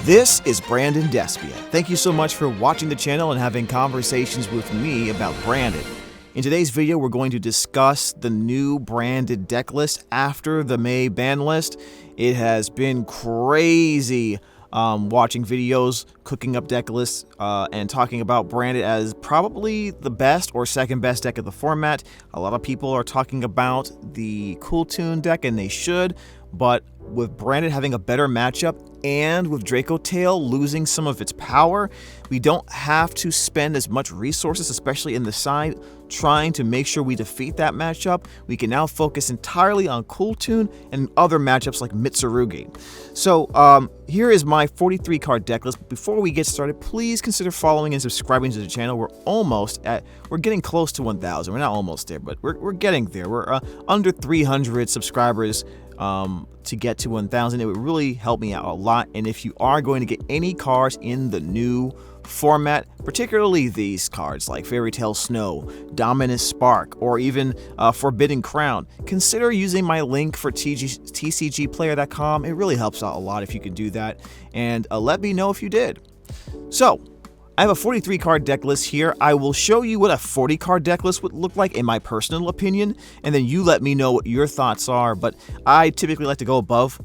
This is Branded Despia. Thank you so much for watching the channel and having conversations with me about Branded. In today's video, we're going to discuss the new Branded deck list after the May ban list. It has been crazy watching videos, cooking up deck lists, and talking about Branded as probably the best or second best deck of the format. A lot of people are talking about the Cool Tune deck, and they should, but with Branded having a better matchup and with Dracotail losing some of its power, we don't have to spend as much resources, especially in the side, trying to make sure we defeat that matchup. We can now focus entirely on Cool Tune and other matchups like Mitsurugi. So here is my 43 card deck list. But before we get started, please consider following and subscribing to the channel. We're getting close to 1,000. We're not almost there, but we're getting there. We're under 300 subscribers to get to 1,000. It would really help me out a lot. And if you are going to get any cards in the new format, particularly these cards like Tail Snow, Dominus Spark, or even Forbidden Crown, consider using my link for tcgplayer.com. It really helps out a lot if you can do that, and let me know if you did. So I have a 43 card deck list here. I will show you what a 40 card deck list would look like in my personal opinion, and then you let me know what your thoughts are. But I typically like to go above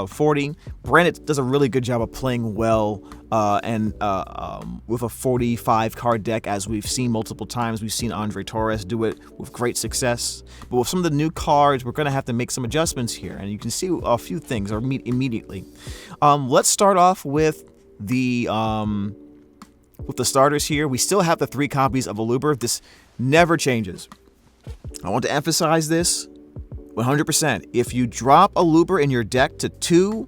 40. Branded does a really good job of playing well with a 45 card deck, as we've seen multiple times. We've seen Andre Torres do it with great success. But with some of the new cards, we're going to have to make some adjustments here, and you can see a few things immediately. Let's start off with the starters here. We still have the 3 copies of Aluber. This never changes. I want to emphasize this 100%. If you drop Aluber in your deck to 2,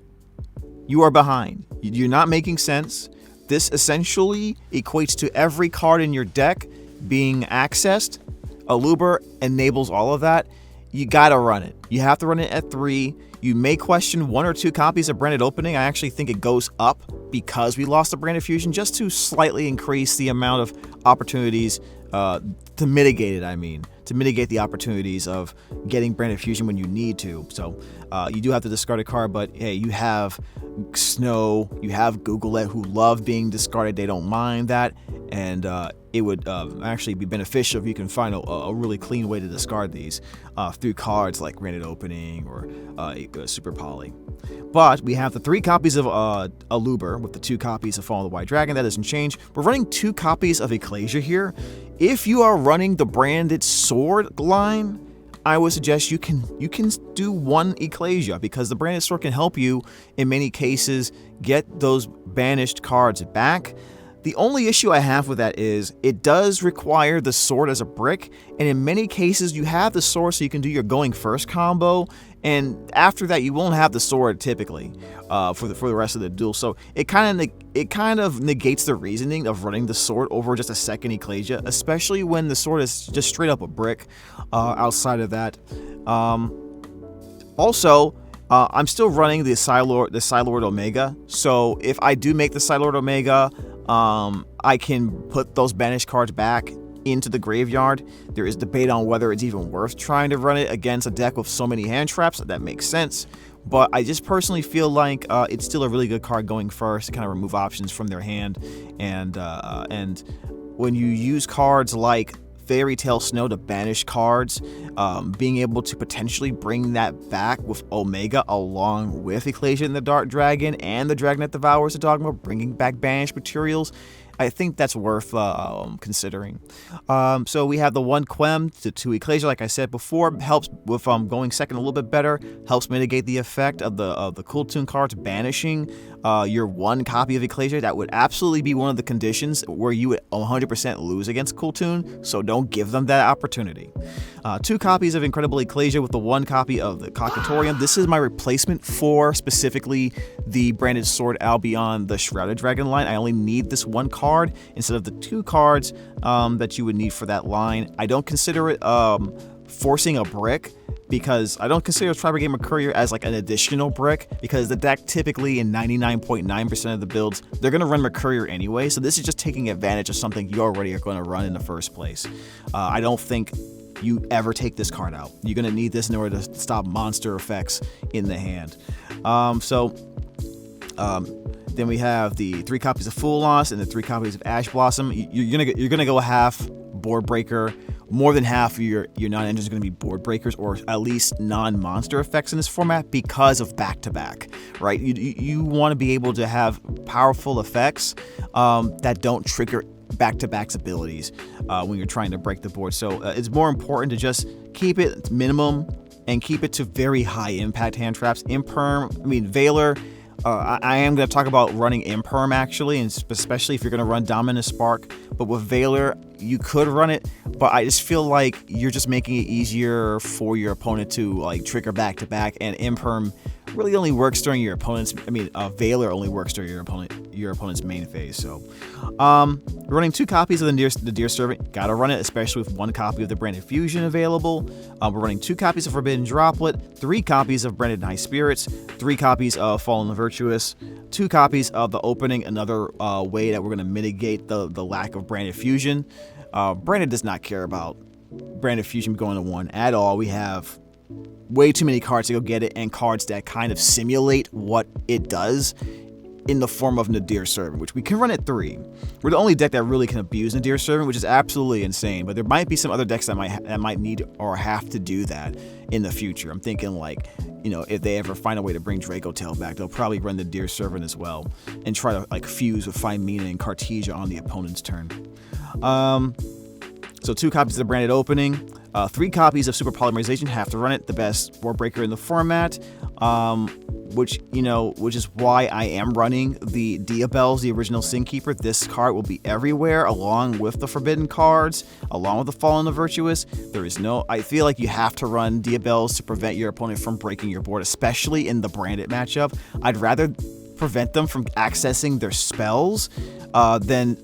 you are behind. You're not making sense. This essentially equates to every card in your deck being accessed. Aluber enables all of that. You gotta run it. You have to run it at 3. You may question 1 or 2 copies of Branded opening. I actually think it goes up because we lost the Branded Fusion, just to slightly increase the amount of opportunities to mitigate it, to mitigate the opportunities of getting Branded Fusion when you need to. So you do have to discard a card, but hey, you have Snow, you have Googlet, who love being discarded. They don't mind that, and it would actually be beneficial if you can find a really clean way to discard these through cards like Branded Opening or Super Poly. But we have the 3 copies of Aluber with the 2 copies of Fall of the White Dragon. That doesn't change. We're running 2 copies of Ecclesia here. If you are running the Branded Sword line, I would suggest you can do 1 Ecclesia, because the Branded Sword can help you in many cases get those banished cards back. The only issue I have with that is it does require the sword as a brick, and in many cases you have the sword so you can do your going first combo, and after that you won't have the sword typically for the rest of the duel. So it kind of negates the reasoning of running the sword over just a second Ecclesia, especially when the sword is just straight up a brick. Outside of that, also, I'm still running the Psylord Omega. So if I do make the Psylord Omega, I can put those banished cards back into the graveyard. There is debate on whether it's even worth trying to run it against a deck with so many hand traps. That makes sense, but I just personally feel like it's still a really good card going first to kind of remove options from their hand. And when you use cards like Tail Snow to banish cards, being able to potentially bring that back with Omega along with Ecclesia and the Dark Dragon and the Dragon that Devours the Dogma, bringing back banished materials, I think that's worth considering. So we have the 1 Quem to 2 Ecclesia, like I said before, helps with going second a little bit better, helps mitigate the effect of the Cool Tune cards banishing your 1 copy of Ecclesia. That would absolutely be one of the conditions where you would 100% lose against Cool Tune, so don't give them that opportunity. 2 copies of Incredible Ecclesia with the 1 copy of the Cocatorium. This is my replacement for specifically the Branded Sword Albion the Shrouded Dragon line. I only need this 1 card instead of the 2 cards that you would need for that line. I don't consider it forcing a brick, because I don't consider Tribal Gamer Courier as like an additional brick, because the deck typically in 99.9% of the builds, they're going to run Mercurier anyway, so this is just taking advantage of something you already are going to run in the first place. I don't think you ever take this card out. You're going to need this in order to stop monster effects in the hand. Then we have the 3 copies of Full Loss and the 3 copies of Ash Blossom. You're gonna go half board breaker. More than half of your non-engines are going to be board breakers, or at least non-monster effects in this format because of back-to-back, right? You want to be able to have powerful effects that don't trigger back-to-back's abilities when you're trying to break the board. So it's more important to just keep it minimum and keep it to very high impact hand traps. Veiler. I am going to talk about running Imperm actually, and especially if you're going to run Dominus Spark. But with Veiler, you could run it, but I just feel like you're just making it easier for your opponent to like trigger back to back, and Imperm really only works during your opponent's. Veiler only works during your opponent's main phase. So, running 2 copies of the Nadir Servant, gotta run it, especially with 1 copy of the Branded Fusion available. We're running 2 copies of Forbidden Droplet, 3 copies of Branded High Spirits, 3 copies of Fallen the Virtuous, 2 copies of the Opening. Another way that we're gonna mitigate the lack of Branded Fusion. Branded does not care about Branded Fusion going to 1 at all. We have way too many cards to go get it, and cards that kind of simulate what it does in the form of Nadir Servant, which we can run at 3. We're the only deck that really can abuse Nadir Servant, which is absolutely insane, but there might be some other decks that might need or have to do that in the future. I'm thinking like, if they ever find a way to bring Dracotail back, they'll probably run the Nadir Servant as well and try to like fuse with Find Meaning and Cartesia on the opponent's turn. So 2 copies of the Branded Opening, 3 copies of Super Polymerization, have to run it, the best board breaker in the format, which is why I am running the Diabells, the original Sin Keeper. This card will be everywhere, along with the Forbidden cards, along with the Fallen the Virtuous. I feel like you have to run Diabells to prevent your opponent from breaking your board, especially in the Branded matchup. I'd rather prevent them from accessing their spells than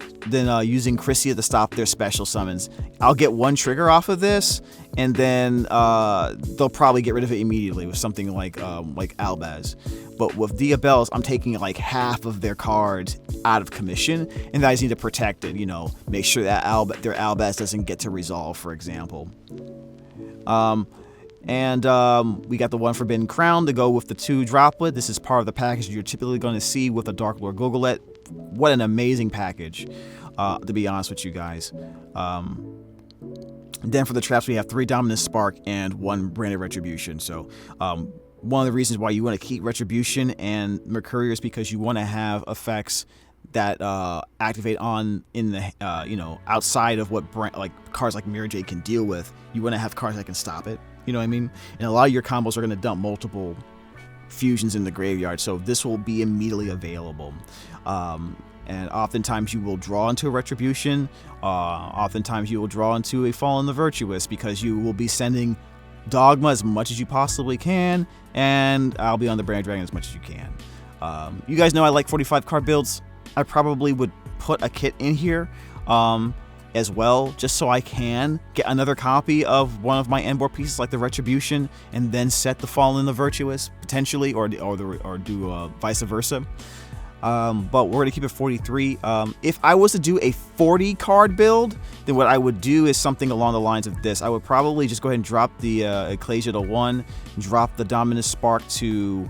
using Ecclesia to stop their special summons. I'll get 1 trigger off of this, and then they'll probably get rid of it immediately with something like Albaz. But with Diabells, I'm taking like half of their cards out of commission, and I just need to protect it. Make sure that their Albaz doesn't get to resolve, for example. We got the 1 Forbidden Crown to go with the 2 Droplet. This is part of the package you're typically going to see with a Dark Lord Gogolet. What an amazing package, to be honest with you guys. Then for the traps, we have 3 Dominus Spark and 1 Branded Retribution. So one of the reasons why you want to keep Retribution and Mercurius is because you want to have effects that activate outside of what cards like Mirrorjade can deal with. You want to have cards that can stop it. You know what I mean? And a lot of your combos are going to dump multiple fusions in the graveyard, so this will be immediately available. And oftentimes you will draw into a Retribution. Oftentimes you will draw into a Fallen the Virtuous, because you will be sending Dogma as much as you possibly can, and Albion the Branded Dragon as much as you can. You guys know I like 45 card builds. I probably would put a kit in here as well, just so I can get another copy of one of my end board pieces like the Retribution, and then set the Fallen the Virtuous potentially, or do vice versa. But we're gonna keep it 43. If I was to do a 40 card build, then what I would do is something along the lines of this. I would probably just go ahead and drop the Ecclesia to 1, drop the Dominus Spark to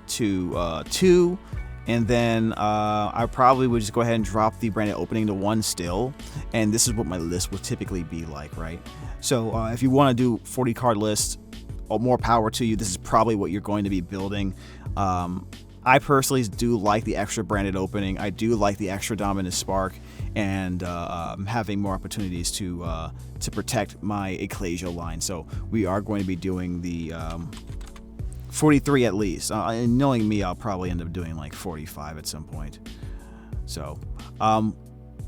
2, and then I probably would just go ahead and drop the Branded Opening to 1 still. And this is what my list would typically be like, right? So if you want to do 40 card lists, more power to you. This is probably what you're going to be building. I personally do like the extra Branded Opening. I do like the extra Dominus Spark, and having more opportunities to protect my Ecclesia line. So we are going to be doing the 43 at least. And knowing me, I'll probably end up doing like 45 at some point. So,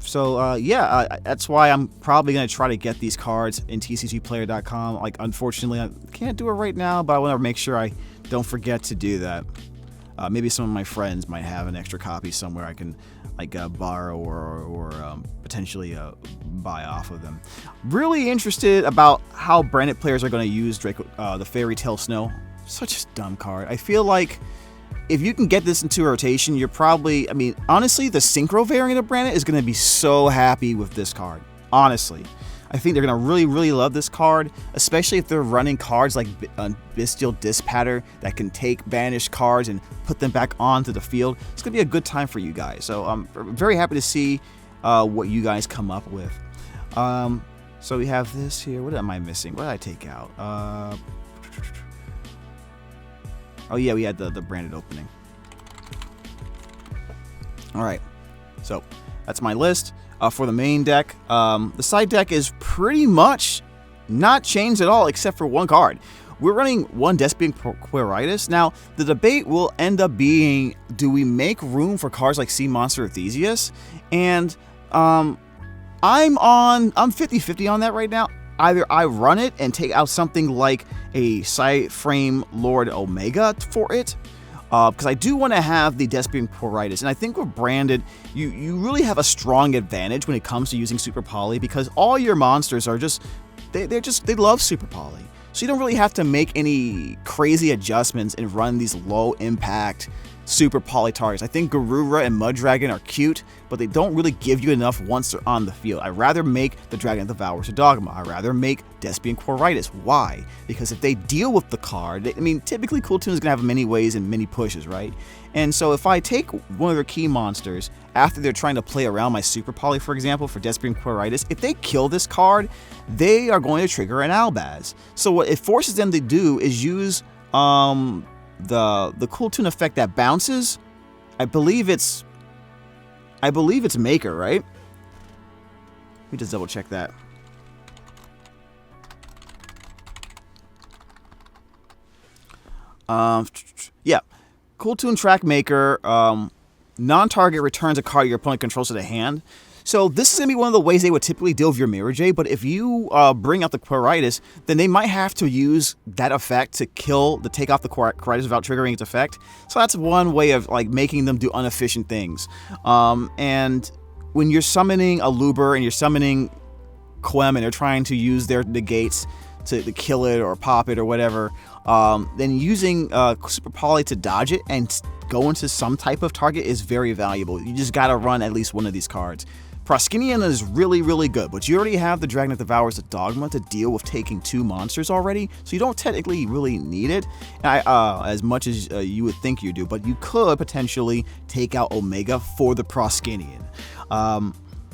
that's why I'm probably going to try to get these cards in tcgplayer.com. Like, unfortunately, I can't do it right now, but I want to make sure I don't forget to do that. Maybe some of my friends might have an extra copy somewhere I can borrow or potentially buy off of them. Really interested about how Branded players are going to use the Fairy Tail Snow. Such a dumb card. I feel like if you can get this into rotation, you're probably, honestly, the Synchro variant of Branded is going to be so happy with this card. Honestly. I think they're going to really love this card, especially if they're running cards like Bestial Dispatter that can take banished cards and put them back onto the field. It's going to be a good time for you guys. So I'm very happy to see what you guys come up with. So we have this here. What am I missing? What did I take out? Oh yeah, we had the branded opening. All right, so that's my list. For the main deck, the side deck is pretty much not changed at all except for one card. We're running one Despian Quiritis. Now, the debate will end up being, do we make room for cards like Sea Monster or Theseus? And I'm 50-50 on that right now. Either I run it and take out something like a Side Frame Lord Omega for it, because I do want to have the Despian Quiritis, and I think with Branded, you really have a strong advantage when it comes to using Super Poly, because all your monsters are just, they love Super Poly. So you don't really have to make any crazy adjustments and run these low impact Super Poly targets. I think Garura and Mudragon are cute, but they don't really give you enough once they're on the field. I'd rather make the Dragon that Devours a Dogma. I'd rather make Despian Quiritis. Why? Because if they deal with the card, I mean, typically Cool Toon is going to have many ways and many pushes, right? And so if I take one of their key monsters after they're trying to play around my Super Poly, for example, for Despian Quiritis, if they kill this card, they are going to trigger an Albaz. So what it forces them to do is use the Cool Toon effect that bounces. I believe it's Maker, right? Let me just double check that. Yeah, Cool Toon Track Maker. Non-target returns a card your opponent controls to the hand. So this is going to be one of the ways they would typically deal with your Mirrorjade, but if you bring out the Quiritis, then they might have to use that effect to take off the Quiritis without triggering its effect. So that's one way of like making them do inefficient things. And when you're summoning a Luber and you're summoning Quem and they're trying to use their negates to kill it or pop it or whatever, then using Super Poly to dodge it and go into some type of target is very valuable. You just got to run at least one of these cards. Proskinian is really good, but you already have the Dragon that Devours the Dogma to deal with taking 2 monsters already, so you don't technically really need it as much as you would think you do, but you could potentially take out Omega for the Proskinian.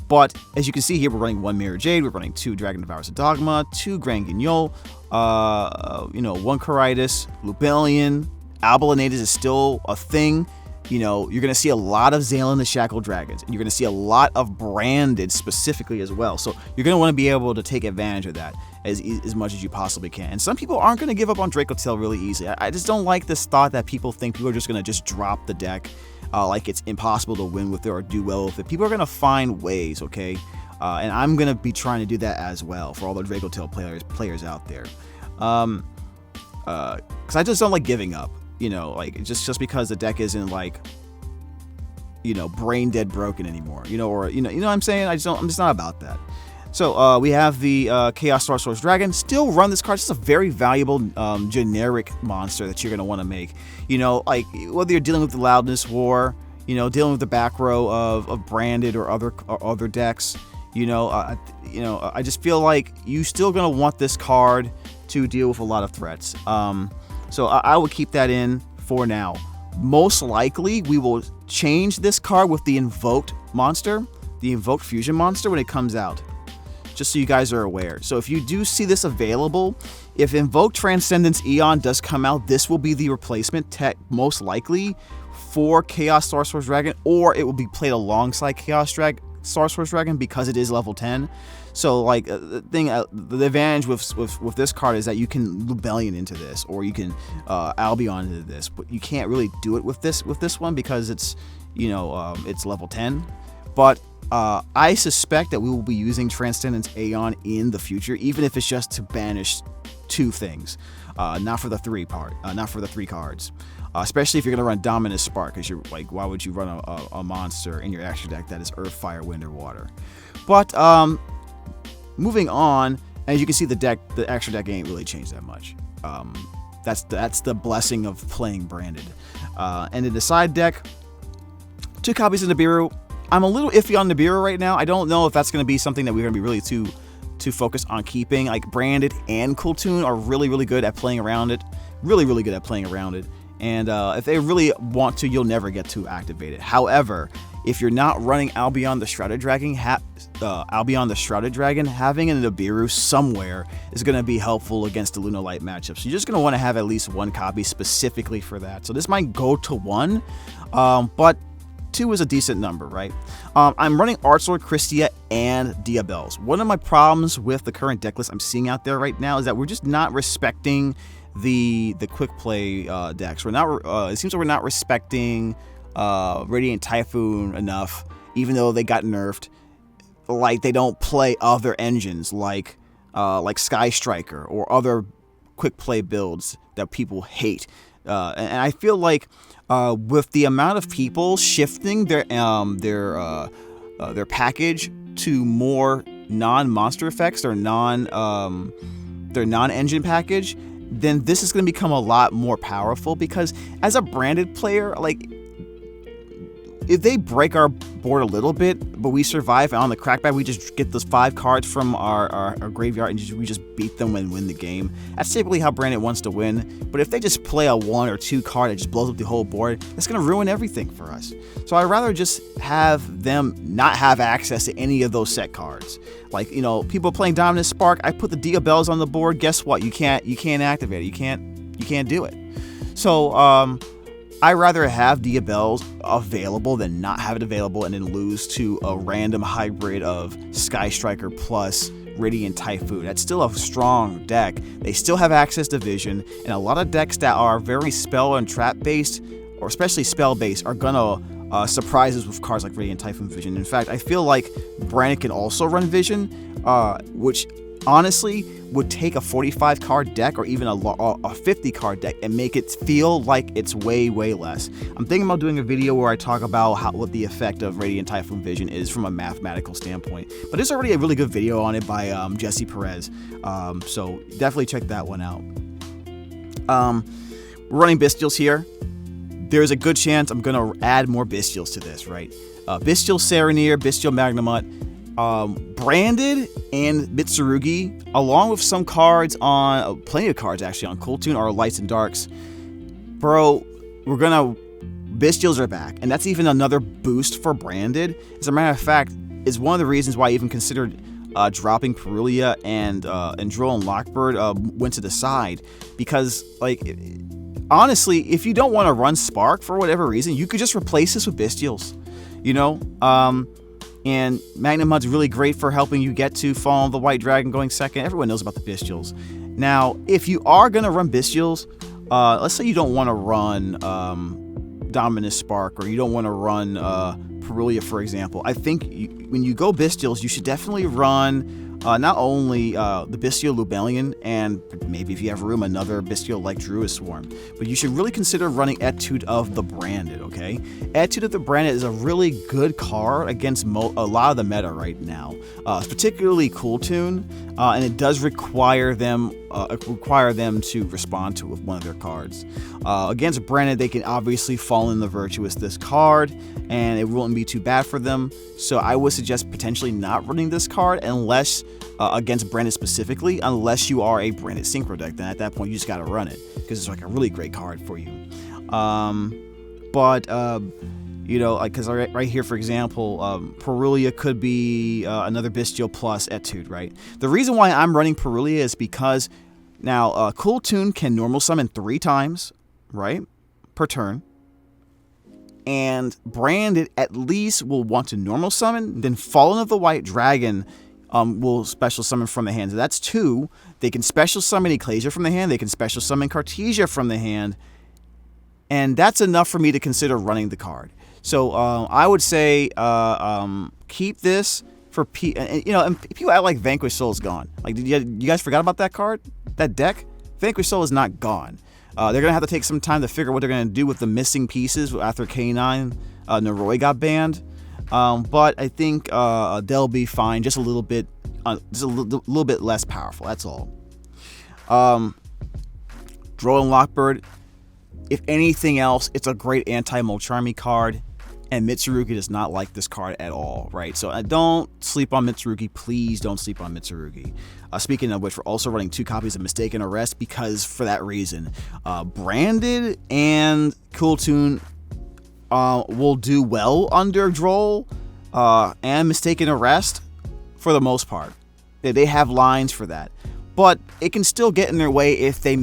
But as you can see here, we're running 1 Mirrorjade, we're running 2 Dragon Devours the Dogma, 2 Grand Guignol, 1 Quiritis, Lubellion, Albalinatus is still a thing. You know, you're going to see a lot of Zalen the Shackled Dragons, and you're going to see a lot of Branded specifically as well. So you're going to want to be able to take advantage of that as much as you possibly can. And some people aren't going to give up on Dracotail really easily. I just don't like this thought that people think people are just going to just drop the deck like it's impossible to win with it or do well with it. People are going to find ways, okay? And I'm going to be trying to do that as well for all the Dracotail players out there. Because I just don't like giving up. You know, like just because the deck isn't like, you know, brain dead broken anymore, you know, or you know what I'm saying? I'm just not about that. So we have the Chaos Star Source Dragon. Still run this card. It's a very valuable generic monster that you're gonna want to make. You know, like whether you're dealing with the Loudness War, you know, dealing with the back row of Branded or other decks. You know, I just feel like you still gonna want this card to deal with a lot of threats. So I would keep that in for now. Most likely, we will change this card with the Invoked monster, the Invoked Fusion monster when it comes out. Just so you guys are aware. So if you do see this available, if Invoked Transcendence Eon does come out, this will be the replacement most likely for Chaos Star Source Dragon, or it will be played alongside Chaos Star Source Dragon because it is level 10. So like the advantage with this card is that you can Lubellion into this, or you can Albion into this, but you can't really do it with this one because it's, you know, it's level 10. But I suspect that we will be using Transcendence Aeon in the future, even if it's just to banish 2 things, not for the 3 cards. Especially if you're gonna run Dominus Spark, because you're like, why would you run a monster in your action deck that is Earth, Fire, Wind, or Water? But moving on, as you can see, the extra deck ain't really changed that much. That's the blessing of playing Branded. And in the side deck, 2 copies of Nibiru. I'm a little iffy on Nibiru right now. I don't know if that's going to be something that we're going to be really too to focus on keeping. Like Branded and Cooltoon are really good at playing around it. Really good at playing around it. And if they really want to, you'll never get to activate it. However, if you're not running Albion the Shrouded Dragon, having an Nibiru somewhere is going to be helpful against the Lunalight matchup. So you're just going to want to have at least one copy specifically for that. So this might go to 1, but 2 is a decent number, right? I'm running Archlord, Christia, and Diabels. One of my problems with the current deck list I'm seeing out there right now is that we're just not respecting the quick play decks. We're not. It seems like we're not respecting Radiant Typhoon enough, even though they got nerfed. Like they don't play other engines like Sky Striker or other quick play builds that people hate. And I feel like with the amount of people shifting their package to more non-monster effects or their non-engine package, then this is going to become a lot more powerful, because as a branded player, like if they break our board a little bit, but we survive, and on the crackback we just get those 5 cards from our graveyard and we just beat them and win the game. That's typically how Branded wants to win. But if they just play a 1 or 2 card that just blows up the whole board, that's going to ruin everything for us. So I'd rather just have them not have access to any of those set cards. Like, you know, people playing Dominus Spark, I put the Diabels on the board. Guess what? You can't activate it. You can't do it. So I'd rather have Diabels available than not have it available and then lose to a random hybrid of Sky Striker plus Radiant Typhoon. That's still a strong deck. They still have access to Vision, and a lot of decks that are very spell and trap based, or especially spell based, are gonna surprise us with cards like Radiant Typhoon Vision. In fact, I feel like Branded can also run Vision, which honestly would take a 45 card deck or even a 50 card deck and make it feel like it's way less. I'm thinking about doing a video where I talk about what the effect of Radiant Typhoon Vision is from a mathematical standpoint, but there's already a really good video on it by Jesse Perez, so definitely check that one out. We're running Bestials here. There's a good chance I'm gonna add more Bestials to this, right? Bestial Serenir, Bestial Magnamut, Branded and Mitsurugi, along with some cards on, plenty of cards actually on Cooltoon, are Lights and Darks. Bro, Bestials are back, and that's even another boost for Branded. As a matter of fact, is one of the reasons why I even considered dropping Perulia and Droll and Lockbird went to the side, because like honestly, if you don't want to run Spark for whatever reason, you could just replace this with Bestials, you know. And Magnamut's really great for helping you get to Fall of the White Dragon going second. Everyone knows about the Bestials. Now, if you are going to run Bestials, let's say you don't want to run Dominus Spark, or you don't want to run Perulia, for example. I think when you go Bestials, you should definitely run not only the Bestial Lubellion, and maybe if you have room, another Bestial like Druid Swarm, but you should really consider running Etude of the Branded, okay? Etude of the Branded is a really good card against a lot of the meta right now, particularly Cooltoon, and it does require them to respond to with one of their cards. Against Branded, they can obviously fall in the Virtuous this card, and it wouldn't be too bad for them, so I would suggest potentially not running this card unless against Branded specifically, unless you are a Branded Synchro Deck. Then at that point you just gotta run it, because it's like a really great card for you. You know, like, because right here, for example, Perulia could be another Bestial plus Etude, right? The reason why I'm running Perulia is because now Cooltoon can normal summon 3 times, right, per turn. And Branded at least will want to normal summon, then Fallen of the White Dragon will special summon from the hand. So that's 2. They can special summon Ecclesia from the hand. They can special summon Cartesia from the hand. And that's enough for me to consider running the card. So I would say keep this for you know, and people act like Vanquish Soul is gone. Like, you guys forgot about that card? That deck? Vanquish Soul is not gone. They're going to have to take some time to figure out what they're going to do with the missing pieces after K9 Noroi got banned. But I think they'll be fine, just a little bit less powerful. That's all. Droll and Lockbird, if anything else, it's a great anti-Molcharmy card. and Mitsurugi does not like this card at all, right? So don't sleep on Mitsurugi. Please don't sleep on Mitsurugi. Speaking of which, we're also running 2 copies of Mistaken Arrest because for that reason. Branded and Cool Tune will do well under Droll and Mistaken Arrest for the most part. They have lines for that. But it can still get in their way if they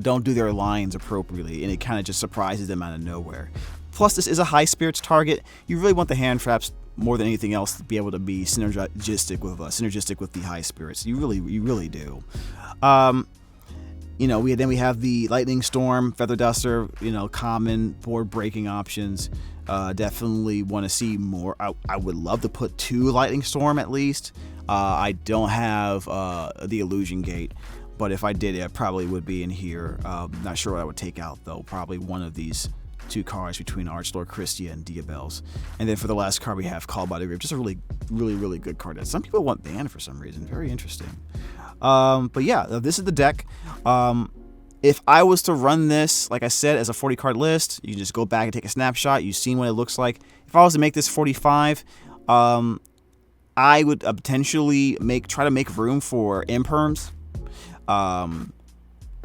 don't do their lines appropriately, and it kind of just surprises them out of nowhere. Plus, this is a high spirits target. You really want the hand traps more than anything else to be able to be synergistic with the high spirits. You really do. We have the Lightning Storm, Feather Duster, common board breaking options. Definitely want to see more. I would love to put 2 Lightning Storm at least. I don't have the Illusion Gate, but if I did, it probably would be in here. Not sure what I would take out though. Probably one of these 2 cards between Archlord Christia and Diabels. And then for the last card we have Called by the Grave, just a really good card that some people want banned for some reason. Very interesting. But yeah, this is the deck. If I was to run this, like I said, as a 40 card list, you just go back and take a snapshot. You've seen what it looks like. If I was to make this 45, I would potentially try to make room for imperms.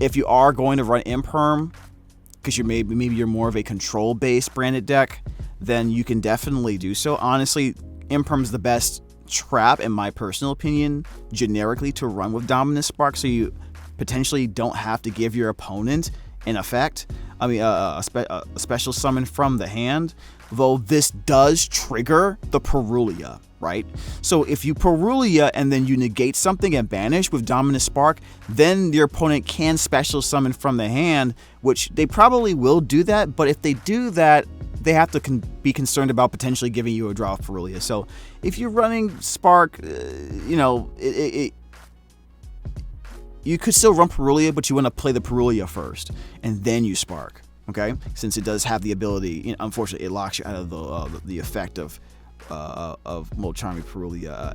If you are going to run imperm, because maybe you're more of a control-based branded deck, then you can definitely do so. Honestly, imperm's the best trap, in my personal opinion, generically to run with Dominus Spark, so you potentially don't have to give your opponent an effect. I mean, a special summon from the hand, though this does trigger the Perulia, right? So if you Perulia and then you negate something and banish with Dominus Spark, then your opponent can special summon from the hand, which they probably will do that, but if they do that, they have to be concerned about potentially giving you a draw of Perulia. So if you're running Spark, you could still run Perulia, but you want to play the Perulia first, and then you Spark, okay? Since it does have the ability, unfortunately, it locks you out of the effect of Charming Perulia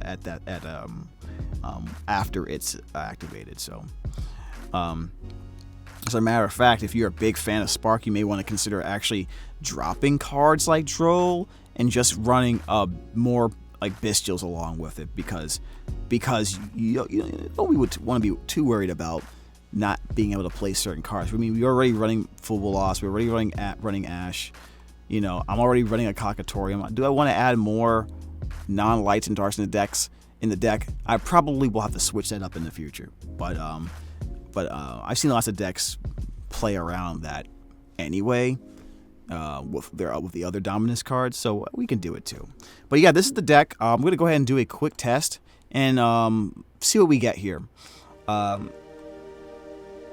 after it's activated. So, as a matter of fact, if you're a big fan of Spark, you may want to consider actually dropping cards like Droll and just running more like Bestials along with it, because we would want to be too worried about not being able to play certain cards. I mean, we're already running Full Loss, we're already running Ash. I'm already running a Cocatorium. Do I want to add more non-lights and darks in the deck? I probably will have to switch that up in the future. But I've seen lots of decks play around that anyway. With the other Dominus cards, so we can do it too. But yeah, this is the deck. I'm going to go ahead and do a quick test and see what we get here.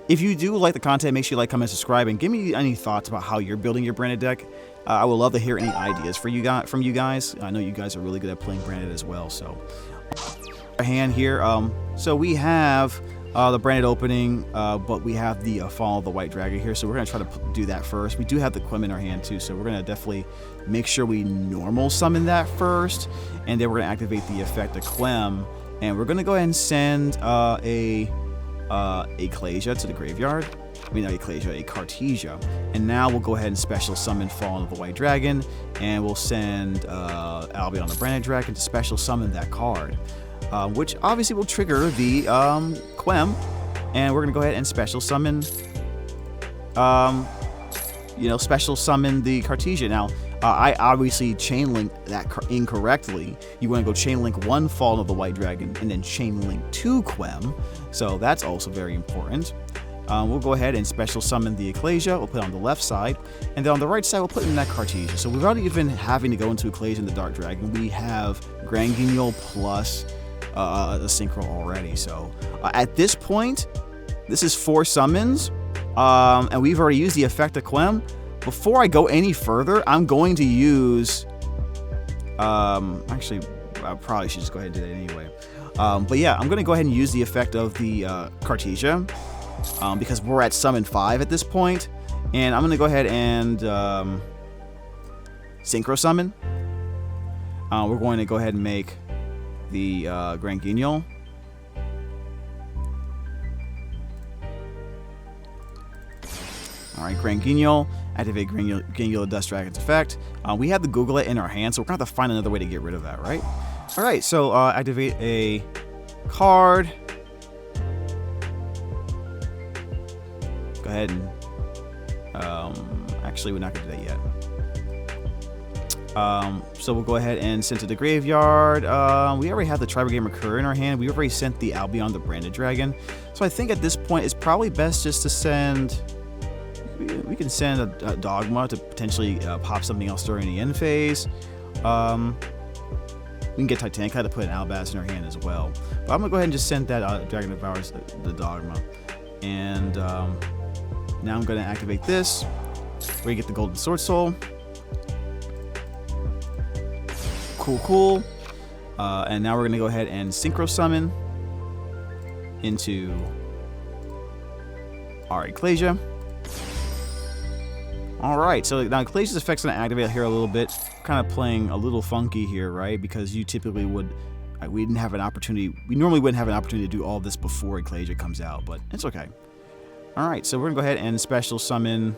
If you do like the content, make sure you like, comment, subscribe, and give me any thoughts about how you're building your branded deck. I would love to hear any ideas from you guys. I know you guys are really good at playing branded as well. So, our hand here. So we have the branded opening, but we have the Fall of the White Dragon here, so we're going to try to do that first. We do have the Quem in our hand too, so we're going to definitely make sure we normal summon that first, and then we're going to activate the effect of Quem, and we're going to go ahead and send a Ecclesia to the graveyard. I mean, not Ecclesia, a Cartesia. And now we'll go ahead and special summon Fall of the White Dragon, and we'll send Albion the Branded Dragon to special summon that card. Which obviously will trigger the Quem, and we're gonna go ahead and special summon, special summon the Cartesia. Now, I obviously chain link that incorrectly. You want to go chain link 1 Fall of the White Dragon and then chain link 2 Quem, so that's also very important. We'll go ahead and special summon the Ecclesia. We'll put it on the left side, and then on the right side we'll put in that Cartesia. So without even having to go into Ecclesia and the Dark Dragon, we have Grand Guignol plus the Synchro already. So at this point, this is 4 summons, and we've already used the effect of Quem. Before I go any further, I'm going to use actually I probably should just go ahead and do that anyway, but yeah, I'm going to go ahead and use the effect of the Cartesia, because we're at summon 5 at this point, and I'm going to go ahead and Synchro summon. We're going to go ahead and make the Grand Guignol. Alright, Grand YuGiOh. Activate Grand YuGiOh Dust Dragon's effect. We have the Google It in our hand, so we're going to have to find another way to get rid of that, right? Alright, so activate a card. Go ahead and... actually, we're not going to do that yet. So we'll go ahead and send to the graveyard. We already have the Tribal Game Recur in our hand. We already sent the Albion the Branded Dragon. So I think at this point it's probably best just to send... We can send a Dogma to potentially pop something else during the end phase. We can get Titanica to put an Albaz in our hand as well. But I'm going to go ahead and just send that Dragon Devours the Dogma. And now I'm going to activate this. Where you get the Golden Sword Soul. Cool. And now we're going to go ahead and Synchro Summon into our Ecclesia. Alright, so now Ecclesia's effect's going to activate here a little bit. Kind of playing a little funky here, right? Because you typically would... we didn't have an opportunity... We normally wouldn't have an opportunity to do all this before Ecclesia comes out, but it's okay. Alright, so we're going to go ahead and special summon...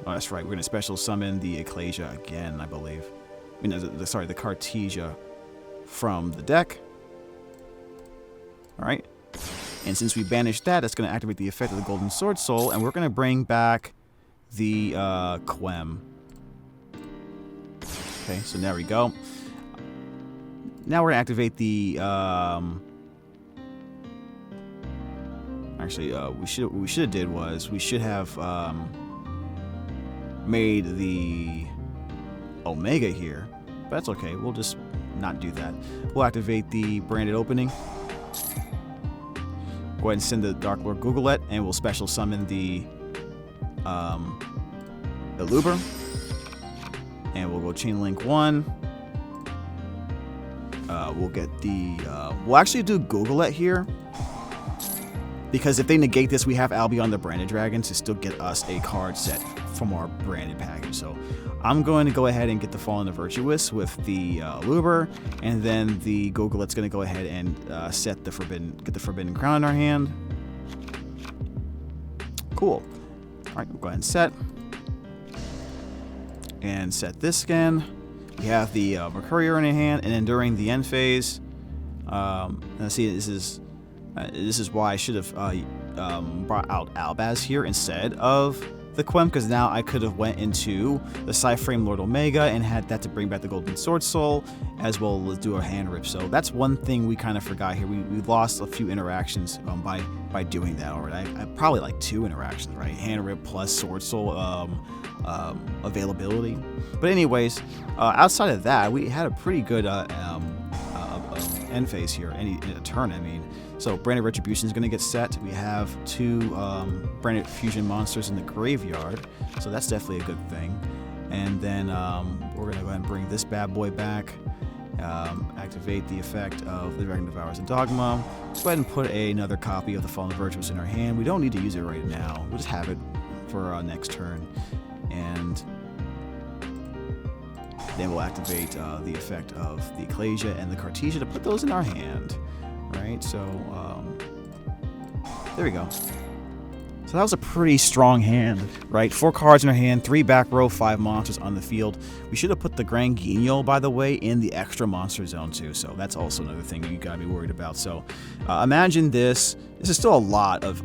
Oh, that's right. We're going to special summon the Ecclesia again, I believe. I mean, sorry, the Cartesia from the deck. All right. And since we banished that, that's going to activate the effect of the Golden Sword Soul, and we're going to bring back the Quem. Okay, so there we go. Now we're going to activate the... Actually, what we should have did was we should have... made the Omega here, but that's okay. We'll just not do that. We'll activate the Branded Opening. Go ahead and send the Dark Lord Googlet, and we'll special summon the Eluber. And we'll go Chain Link 1. We'll get the... we'll actually do Googlet here. Because if they negate this, we have Albion the Branded Dragon to still get us a card set from our branded package. So I'm going to go ahead and get the Fallen the Virtuous with the Luber, and then the Googlet's going to go ahead and get the Forbidden Crown in our hand. Cool. All right, we'll go ahead and set this again. We have the Mercurier in our hand, and then during the end phase, let's see, this is why I should have brought out Albaz here instead of the Quem, because now I could have went into the Psyframe Lord Omega and had that to bring back the Golden Sword Soul, as well as do a hand rip. So that's one thing we kind of forgot here. We lost a few interactions by doing that already. I probably like 2 interactions, right? Hand rip plus Sword Soul availability. But anyways, outside of that, we had a pretty good end phase here, in a turn, I mean. So Branded Retribution is going to get set. We have 2 Branded Fusion monsters in the graveyard, so that's definitely a good thing. And then we're going to go ahead and bring this bad boy back, activate the effect of the Dragon Devours and Dogma. Go ahead and put another copy of the Fallen Virtuous in our hand. We don't need to use it right now. We'll just have it for our next turn. And then we'll activate the effect of the Ecclesia and the Cartesia to put those in our hand. Right, so there we go. So that was a pretty strong hand, right? 4 cards in our hand, 3 back row, 5 monsters on the field. We should have put the Grand YuGiOh, by the way, in the extra monster zone too. So that's also another thing you gotta be worried about. So imagine this. This is still a lot of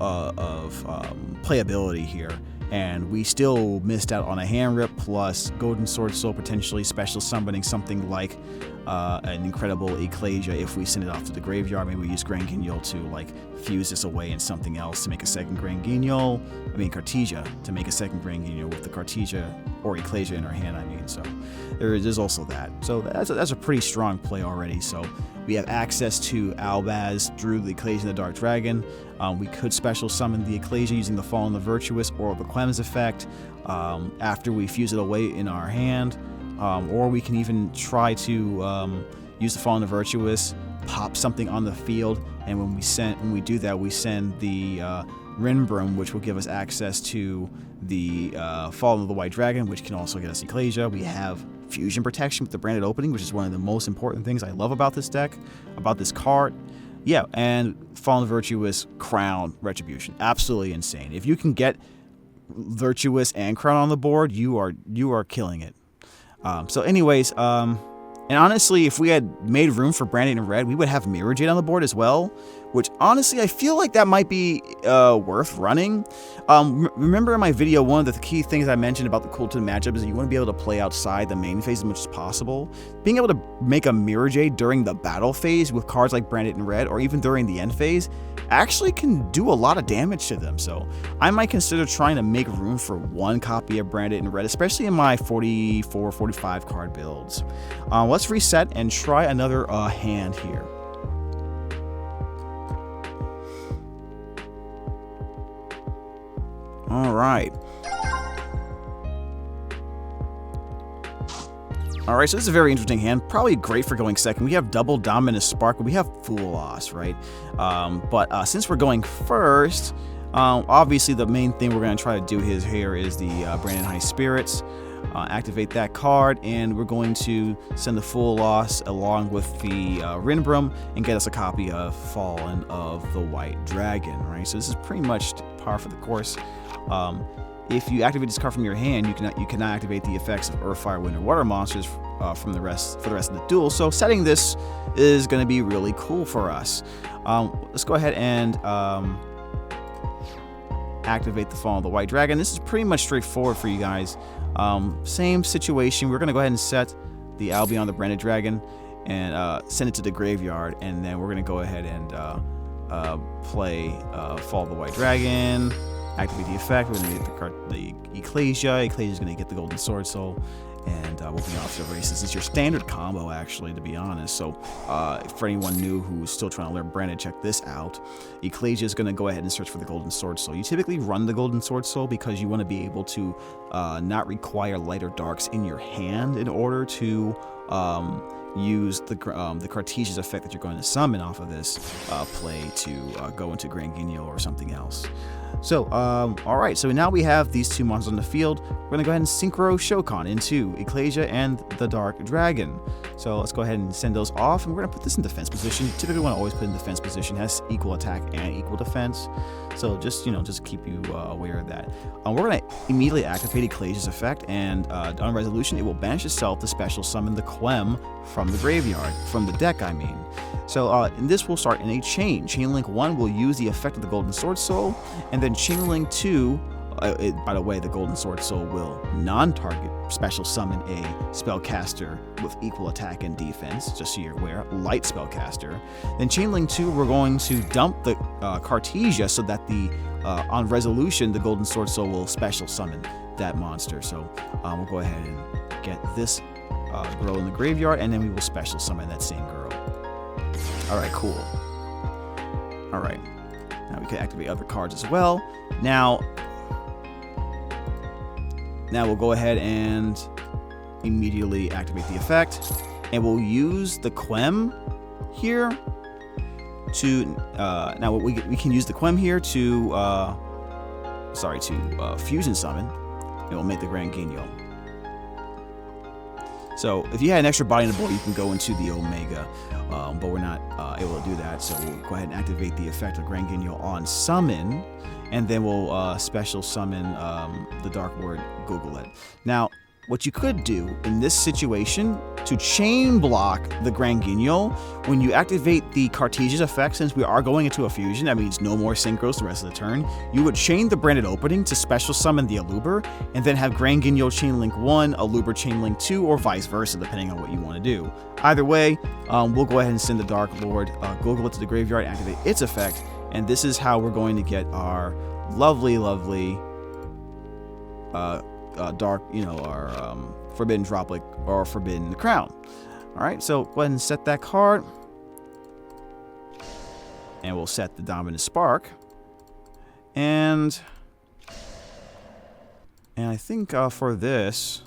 playability here. And we still missed out on a hand rip plus Golden Sword Soul, potentially special summoning something like an incredible Ecclesia if we send it off to the graveyard. Maybe we use Grand YuGiOh to like fuse this away in something else to make a second Grand YuGiOh. I mean Cartesia to make a second Grand YuGiOh with the Cartesia or Ecclesia in our hand. I mean, so there's also that. So that's a pretty strong play already. So we have access to Albaz through the Ecclesia and the Dark Dragon. We could special summon the Ecclesia using the Fallen the Virtuous or the Quem's effect after we fuse it away in our hand. Or we can even try to use the Fallen the Virtuous, pop something on the field, and when we do that, we send the Rinbrum, which will give us access to the Fallen of the White Dragon, which can also get us Ecclesia. We have fusion protection with the Branded Opening, which is one of the most important things I love about this deck, about this card. Yeah, and Fallen Virtuous, Crown, Retribution. Absolutely insane. If you can get Virtuous and Crown on the board, you are killing it. So anyways, and honestly, if we had made room for Branded in red, we would have Mirrorjade on the board as well, which honestly, I feel like that might be worth running. Remember in my video, one of the key things I mentioned about the cool to matchup is that you want to be able to play outside the main phase as much as possible. Being able to make a Mirrorjade during the battle phase with cards like Branded in red, or even during the end phase, actually can do a lot of damage to them. So I might consider trying to make room for one copy of Branded in red, especially in my 44, 45 card builds. Let's reset and try another hand here. All right. All right, so this is a very interesting hand. Probably great for going second. We have double Dominus Spark, but we have Full Loss, right? But since we're going first, obviously the main thing we're going to try to do here is the Branded High Spirits. Activate that card, and we're going to send the Full Loss along with the Rinbrum and get us a copy of Fallen of the White Dragon, right? So this is pretty much par for the course. If you activate this card from your hand, you cannot activate the effects of Earth, Fire, Wind, or Water monsters for the rest of the duel. So setting this is going to be really cool for us. Let's go ahead and activate the Fallen of the White Dragon. This is pretty much straightforward for you guys. Same situation. We're going to go ahead and set the Albion the Branded Dragon and send it to the graveyard, and then we're going to go ahead and play Fall of the White Dragon. Activate the effect. We're going to get the card, the Ecclesia. Ecclesia is going to get the Golden Sword Soul, and we'll be off to the races. It's your standard combo, actually, to be honest. So, for anyone new who's still trying to learn Branded, check this out. Ecclesia is going to go ahead and search for the Golden Sword Soul. You typically run the Golden Sword Soul because you want to be able to not require light or darks in your hand in order to use the Cartesia's effect that you're going to summon off of this play to go into Grand YuGiOh or something else. So, alright, so now we have these two monsters on the field. We're going to go ahead and Synchro Shokan into Ecclesia and the Dark Dragon. So let's go ahead and send those off, and we're going to put this in defense position. You typically want to always put in defense position. It has equal attack and equal defense. So just, just keep you aware of that. We're going to immediately activate Ecclesia's effect, and on resolution, it will banish itself to special summon the Quem from the graveyard, from the deck, I mean. So and this will start in a chain. Chain Link 1 will use the effect of the Golden Sword Soul, and then Chain Link 2, by the way, the Golden Sword Soul will non-target special summon a spellcaster with equal attack and defense, just so you're aware, light spellcaster. Then Chain Link 2, we're going to dump the Cartesia so that on resolution, the Golden Sword Soul will special summon that monster. So we'll go ahead and get this girl in the graveyard, and then we will special summon that same girl. Alright, cool. Alright. Now we can activate other cards as well. Now we'll go ahead and immediately activate the effect. And we'll use the Quem here to... now we can use the Quem here to... fusion summon. And we'll make the Grand YuGiOh. So if you had an extra body in the board, you can go into the Omega, but we're not able to do that. So we'll go ahead and activate the effect of Grand YuGiOh on summon, and then we'll special summon the Dark Word Googlet. Now, what you could do in this situation to chain block the Grand YuGiOh, when you activate the Cartesia's effect, since we are going into a fusion, that means no more synchros the rest of the turn, you would chain the Branded opening to special summon the Aluber, and then have Grand YuGiOh Chain Link 1, Aluber Chain Link 2, or vice versa, depending on what you want to do. Either way, we'll go ahead and send the Dark Lord Googlet to the graveyard, activate its effect, and this is how we're going to get our lovely dark, our Forbidden Droplet or Forbidden Crown. Alright, so go ahead and set that card. And we'll set the Dominus Spark. And I think for this,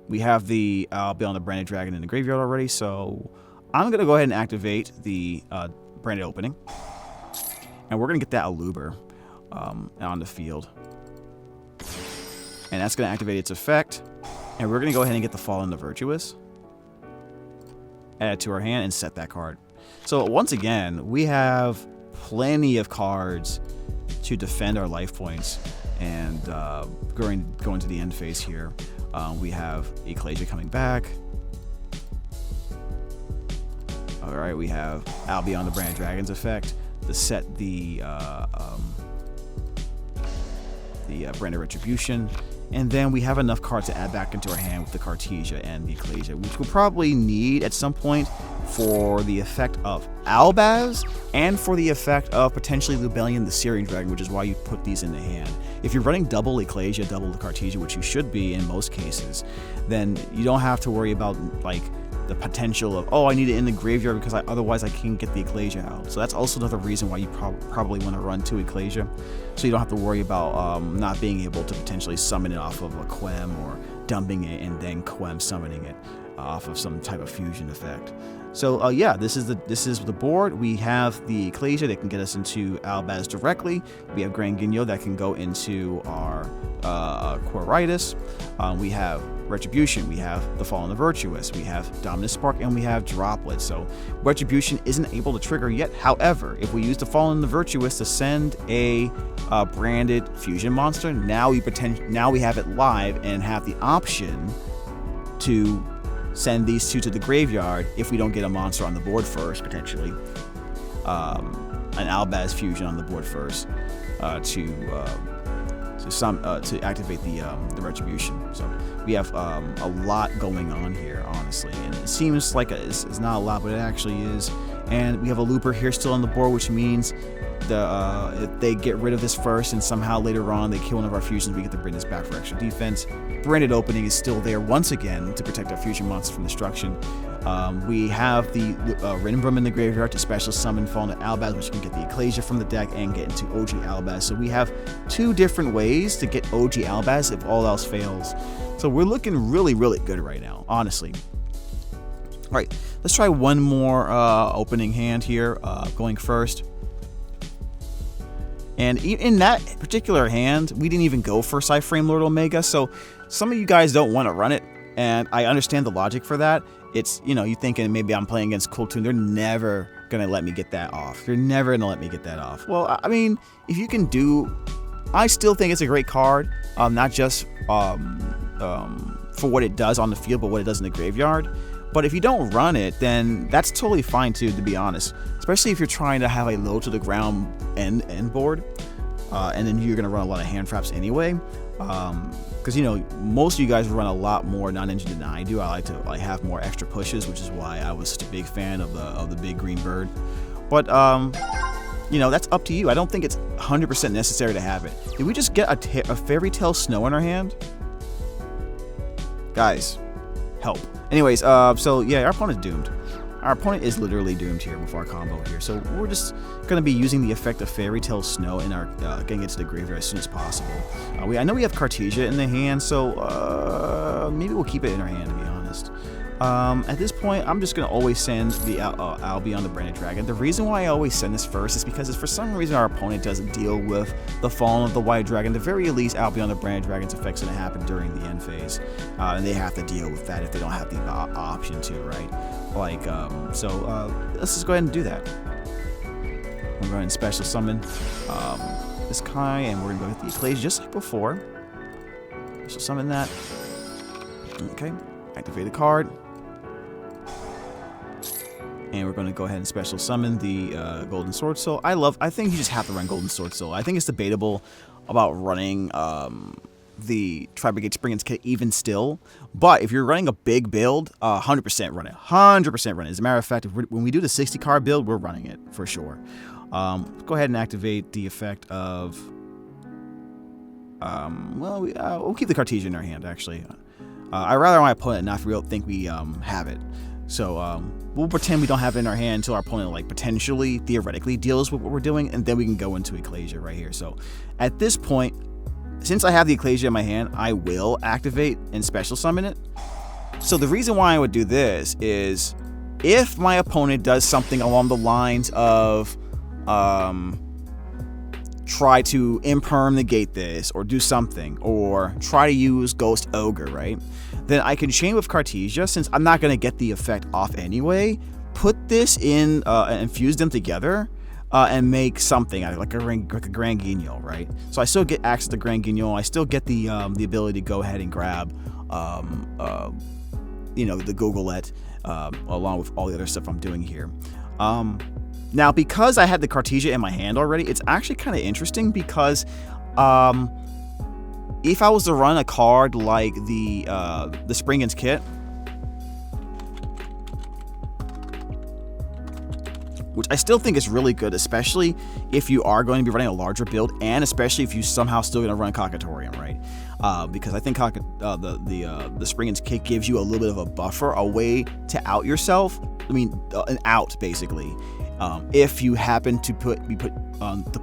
we have the Albion the Branded Dragon in the graveyard already, so I'm going to go ahead and activate the Branded opening. And we're going to get that Aluber on the field. And that's going to activate its effect. And we're going to go ahead and get the Fallen the Virtuous. Add it to our hand and set that card. So once again, we have plenty of cards to defend our life points, and going to the end phase here. We have Ecclesia coming back. All right, we have Albion the Branded Dragon's effect to set the Branded Retribution. And then we have enough cards to add back into our hand with the Cartesia and the Ecclesia, which we'll probably need at some point for the effect of Albaz and for the effect of potentially Albion the Syrian Dragon, which is why you put these in the hand. If you're running double Ecclesia, double the Cartesia, which you should be in most cases, then you don't have to worry about like the potential of, oh, I need it in the graveyard because otherwise I can't get the Ecclesia out. So that's also another reason why you probably want to run 2 Ecclesia, so you don't have to worry about not being able to potentially summon it off of a Quem or dumping it and then Quem summoning it off of some type of fusion effect. So yeah, this is the board. We have the Ecclesia that can get us into Albaz directly. We have Grand YuGiOh that can go into our Quiritis. We have Retribution, we have the Fallen the Virtuous, we have Dominus Spark, and we have Droplet. So Retribution isn't able to trigger yet. However, if we use the Fallen the Virtuous to send a branded fusion monster, now we have it live and have the option to send these 2 to the graveyard if we don't get a monster on the board first, potentially an Albaz fusion on the board first to activate the Retribution. So we have a lot going on here, honestly, and it seems like it's not a lot, but it actually is. And we have a Looper here still on the board, which means if they get rid of this first and somehow later on they kill one of our fusions, we get to bring this back for extra defense. Branded Opening is still there once again to protect our fusion monsters from destruction. We have the Rinbrum in the graveyard to special summon Fallen Albaz, which can get the Ecclesia from the deck and get into OG Albaz. So we have 2 different ways to get OG Albaz if all else fails. So we're looking really, really good right now, honestly. All right, let's try one more opening hand here, going first. And in that particular hand, we didn't even go for Cyframe Lord Omega, so some of you guys don't want to run it, and I understand the logic for that. It's, you know, you thinking maybe I'm playing against Cooltoon, they're never going to let me get that off. They're never going to let me get that off. Well, I mean, if you can do... I still think it's a great card, not just for what it does on the field, but what it does in the graveyard. But if you don't run it, then that's totally fine too, to be honest. Especially if you're trying to have a low to the ground end board, and then you're gonna run a lot of hand traps anyway. Because you know most of you guys run a lot more non-engine than I do. I like to have more extra pushes, which is why I was such a big fan of the big green bird. But you know, that's up to you. I don't think it's 100% necessary to have it. Did we just get a Fairy Tail Snow in our hand? Guys, help. Anyways, so yeah, our opponent's doomed. Our opponent is literally doomed here with our combo here. So we're just going to be using the effect of Fairy Tail Snow in our getting it to the graveyard as soon as possible. I know we have Cartesia in the hand, so maybe we'll keep it in our hand, to be honest. At this point, I'm just going to always send the Albion the Branded Dragon. The reason why I always send this first is because for some reason our opponent doesn't deal with the Fallen of the White Dragon. At the very least, Albion the Branded Dragon's effect's going to happen during the end phase. And they have to deal with that if they don't have the option to, right? Let's just go ahead and do that. We're going to special summon this Kai, and we're going to go with the Ecclesia just like before. Special summon that. Okay, activate the card. And we're going to go ahead and special summon the Golden Sword Soul. I think you just have to run Golden Sword Soul. I think it's debatable about running the Tri-Brigade Spring kit even still. But if you're running a big build, 100% run it. 100% run it. As a matter of fact, when we do the 60 card build, we're running it for sure. Go ahead and activate the effect of... we'll keep the Cartesia in our hand, actually. I'd rather my opponent not think we have it. So we'll pretend we don't have it in our hand until our opponent potentially, theoretically, deals with what we're doing, and then we can go into Ecclesia right here. So at this point, since I have the Ecclesia in my hand, I will activate and special summon it. So the reason why I would do this is if my opponent does something along the lines of try to imperm negate this, or do something, or try to use Ghost Ogre, right? Then I can chain with Cartesia, since I'm not going to get the effect off anyway. put this in and fuse them together and make something out of it, like a Grand Guignol, right? So I still get access to Grand Guignol. I still get the ability to go ahead and grab the Googlet along with all the other stuff I'm doing here. Now, because I had the Cartesia in my hand already, it's actually kind of interesting because if I was to run a card like the Springens kit, which I still think is really good, especially if you are going to be running a larger build, and especially if you somehow still going to run Cocatorium, right? Because I think the Springens kit gives you a little bit of a buffer, a way to out yourself. I mean, an out basically. If you happen to put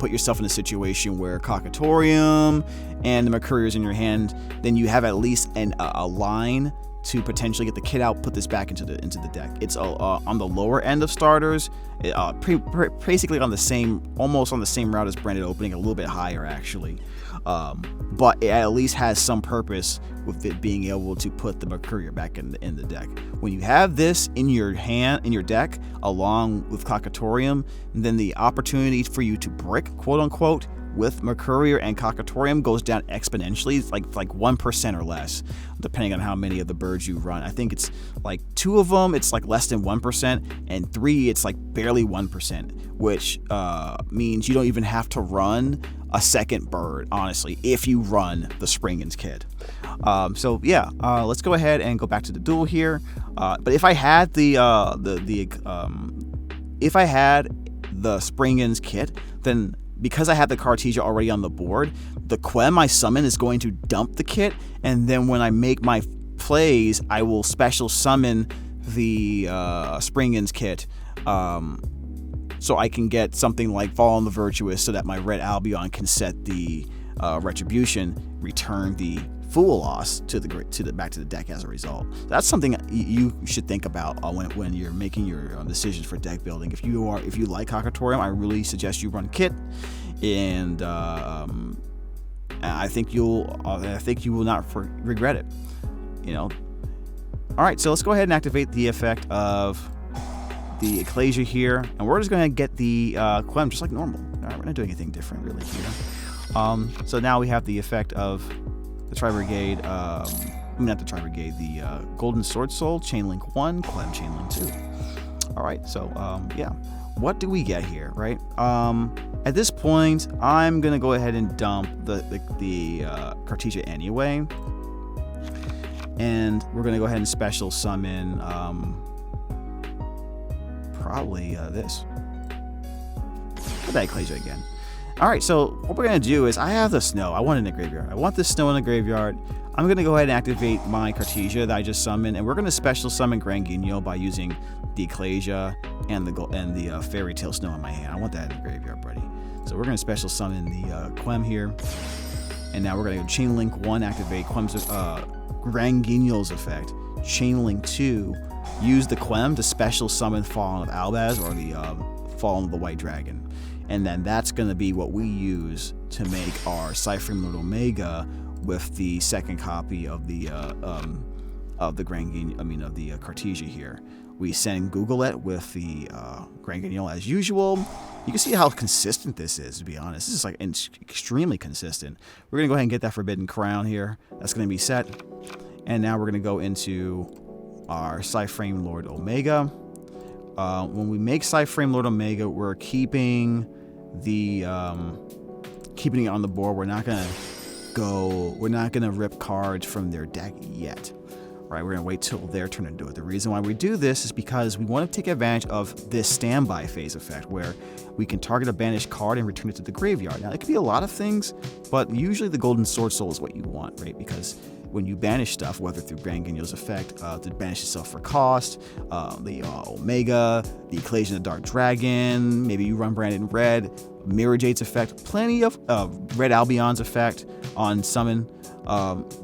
yourself in a situation where Cocatorium and the Mercurier is in your hand, then you have at least a line to potentially get the kit out, put this back into the deck. It's on the lower end of starters, basically almost on the same route as Branded Opening, a little bit higher actually. But it at least has some purpose with it being able to put the Mercurier back in the deck. When you have this in your deck, along with Cocatorium, then the opportunity for you to brick, quote unquote, with Mercurier and Cocatorium goes down exponentially. It's like 1% or less, depending on how many of the birds you run. I think it's like 2 of them, it's like less than 1%, and 3, it's like barely 1%, which means you don't even have to run a second bird, honestly, if you run the Springens kit. So yeah, let's go ahead and go back to the duel here. But if I had the Springens kit, then because I have the Cartesia already on the board, the Quem I summon is going to dump the kit, and then when I make my plays, I will special summon the Springens kit, so I can get something like Fall on the Virtuous, so that my red Albion can set the Retribution, return the Fool Loss back to the deck as a result. That's something you should think about when you're making your decisions for deck building. If you like Cocatorium, I really suggest you run kit, and I think you will not regret it. All right, so let's go ahead and activate the effect of the Ecclesia here, and we're just going to get the Quem just like normal. All right, we're not doing anything different really here. So now we have the effect of the Tri-Brigade, not the Tri-Brigade, the Golden Sword Soul, Chainlink 1, Quem Chainlink 2. All right, so yeah, what do we get here, right? At this point, I'm gonna go ahead and dump the Cartesia anyway, and we're gonna go ahead and special summon probably this. Put that Ecclesia again. All right, so what we're going to do is I have the snow. I want it in the graveyard. I want this snow in the graveyard. I'm going to go ahead and activate my Cartesia that I just summoned, and we're going to special summon Grand Guignol by using the Ecclesia and the Fairy Tail Snow in my hand. I want that in the graveyard, buddy. So we're going to special summon the Quem here, and now we're going to go Chainlink 1, activate Quem's Grand Guignol's effect. Chainlink 2, use the Quem to special summon Fallen of Albaz, or the Fallen of the White Dragon. And then that's going to be what we use to make our Cyframe Lord Omega with the second copy of the Grand Guignol, of the Cartesia here. We send Googlet with the Grand Guignol as usual. You can see how consistent this is, to be honest. This is like extremely consistent. We're going to go ahead and get that Forbidden Crown here. That's going to be set. And now we're going to go into our Cyframe Lord Omega. When we make Cyframe Lord Omega, we're keeping it on the board. We're not gonna rip cards from their deck yet. Right? We're gonna wait till their turn to do it. The reason why we do this is because we want to take advantage of this standby phase effect, where we can target a banished card and return it to the graveyard. Now, it could be a lot of things, but usually the Golden Sword Soul is what you want, right? Because when you banish stuff, whether through Grand Guignol's effect, to banish itself for cost, the Omega, the Ecclesia and the Dark Dragon, maybe you run Branded in red, Mirrorjade's effect, plenty of Red Albion's effect on summon,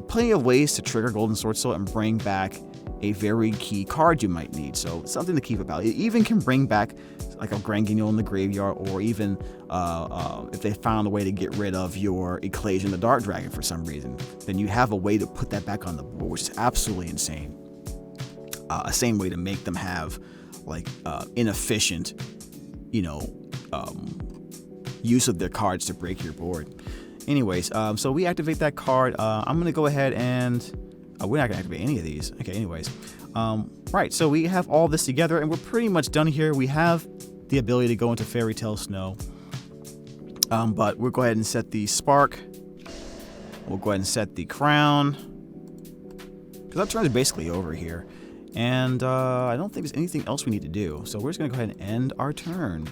plenty of ways to trigger Golden Sword Soul and bring back a very key card you might need. So something to keep about. It even can bring back like a Grand Guignol in the graveyard, or even if they found a way to get rid of your Ecclesia and the Dark Dragon for some reason, then you have a way to put that back on the board, which is absolutely insane. A same way to make them have like inefficient, use of their cards to break your board. Anyways, so we activate that card. I'm gonna go ahead and we're not gonna activate any of these. Okay, anyways, right. So we have all this together, and we're pretty much done here. We have the ability to go into Fairy Tail Snow, but we'll go ahead and set the Spark. We'll go ahead and set the Crown, because our turn is basically over here. And I don't think there's anything else we need to do. So we're just going to go ahead and end our turn.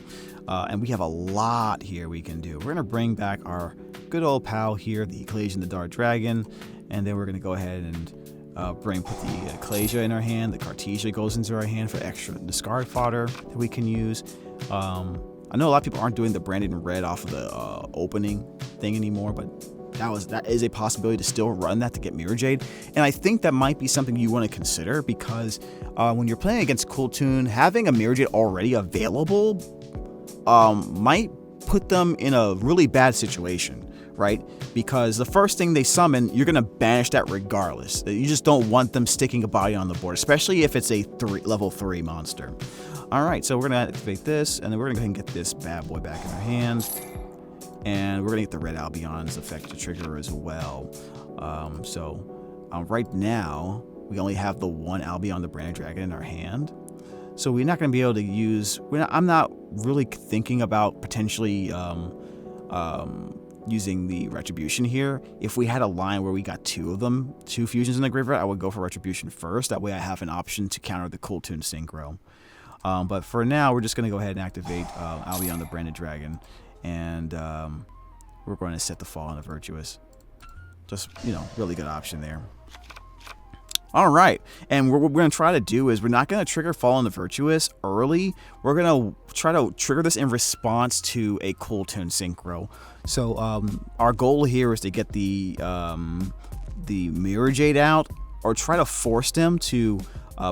And we have a lot here we can do. We're going to bring back our good old pal here, the Ecclesia the Branded Dragon. And then we're going to go ahead and put the Ecclesia in our hand. The Cartesia goes into our hand for extra discard fodder that we can use. I know a lot of people aren't doing the branded in red off of the opening thing anymore, but that is a possibility to still run that to get Mirrorjade. And I think that might be something you want to consider, because when you're playing against Cool Toon, having a Mirrorjade already available might put them in a really bad situation, right? Because the first thing they summon, you're going to banish that regardless. You just don't want them sticking a body on the board, especially if it's a level 3 monster. All right, so we're going to activate this, and then we're going to go ahead and get this bad boy back in our hand. And we're going to get the red Albion's effect to trigger as well. Right now, we only have the one Albion the Branded Dragon in our hand. So we're not going to be able to use... I'm not really thinking about potentially using the Retribution here. If we had a line where we got 2 of them, 2 fusions in the graveyard, I would go for Retribution first. That way I have an option to counter the Cool Toon Synchro. But for now, we're just going to go ahead and activate Albion the Branded Dragon. And we're going to set the Fall on the Virtuous. Just, really good option there. All right. And what we're going to try to do is we're not going to trigger Fall on the Virtuous early. We're going to try to trigger this in response to a Cool Toon Synchro. So our goal here is to get the Mirrorjade out, or try to force them to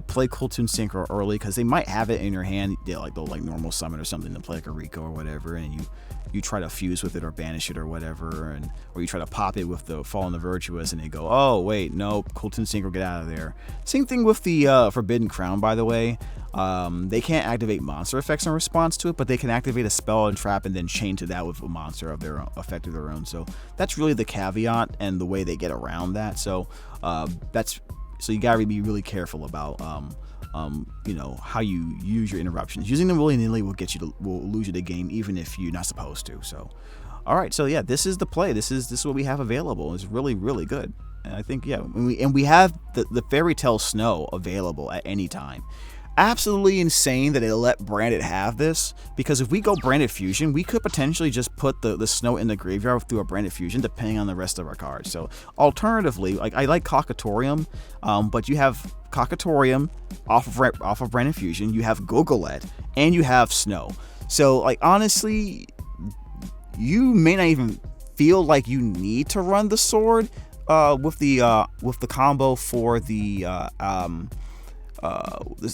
play Cool Toon Synchro early, because they might have it in your hand. They'll normal summon or something to play like a Rico or whatever, and you try to fuse with it or banish it or whatever, or you try to pop it with the Fall on the Virtuous, and they go, oh wait, no, Cool Toon Synchro, get out of there. Same thing with the Forbidden Crown, by the way. They can't activate monster effects in response to it, but they can activate a spell and trap and then chain to that with a monster of their own, effect of their own. So that's really the caveat and the way they get around that. So so you gotta be really careful about how you use your interruptions. Using them willy-nilly will lose you the game, even if you're not supposed to. So, all right. So yeah, this is the play. This is what we have available. It's really, really good. And I think, yeah, we have the Fairy Tail Snow available at any time. Absolutely insane that they let Branded have this, because if we go Branded Fusion, we could potentially just put the Snow in the graveyard through a Branded Fusion, depending on the rest of our cards. So alternatively, I like Cocatorium, but you have Cocatorium off of Branded Fusion, you have Gogolet, and you have Snow. So honestly, you may not even feel like you need to run the sword with the combo for the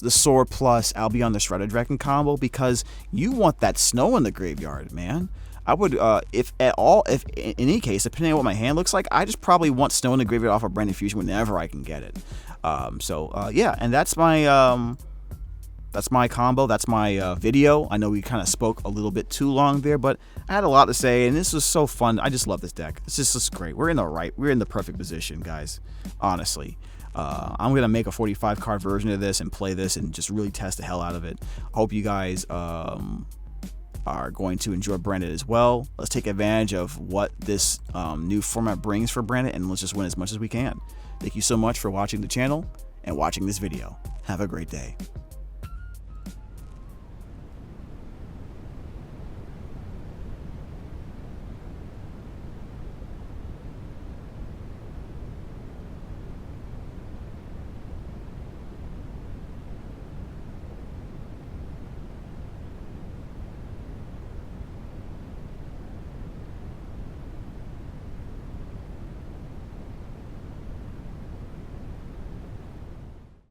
sword plus Albion the Branded Dragon combo, because you want that Snow in the graveyard, man. I would, if in any case, depending on what my hand looks like, I just probably want Snow in the graveyard off of Branded Fusion whenever I can get it. Yeah, and that's my combo. That's my video. I know we kind of spoke a little bit too long there, but I had a lot to say, and this was so fun. I just love this deck. It's just great. We're in the perfect position, guys. Honestly. I'm going to make a 45 card version of this and play this and just really test the hell out of it. I hope you guys are going to enjoy Branded as well. Let's take advantage of what this new format brings for Branded, and let's just win as much as we can. Thank you so much for watching the channel and watching this video. Have a great day.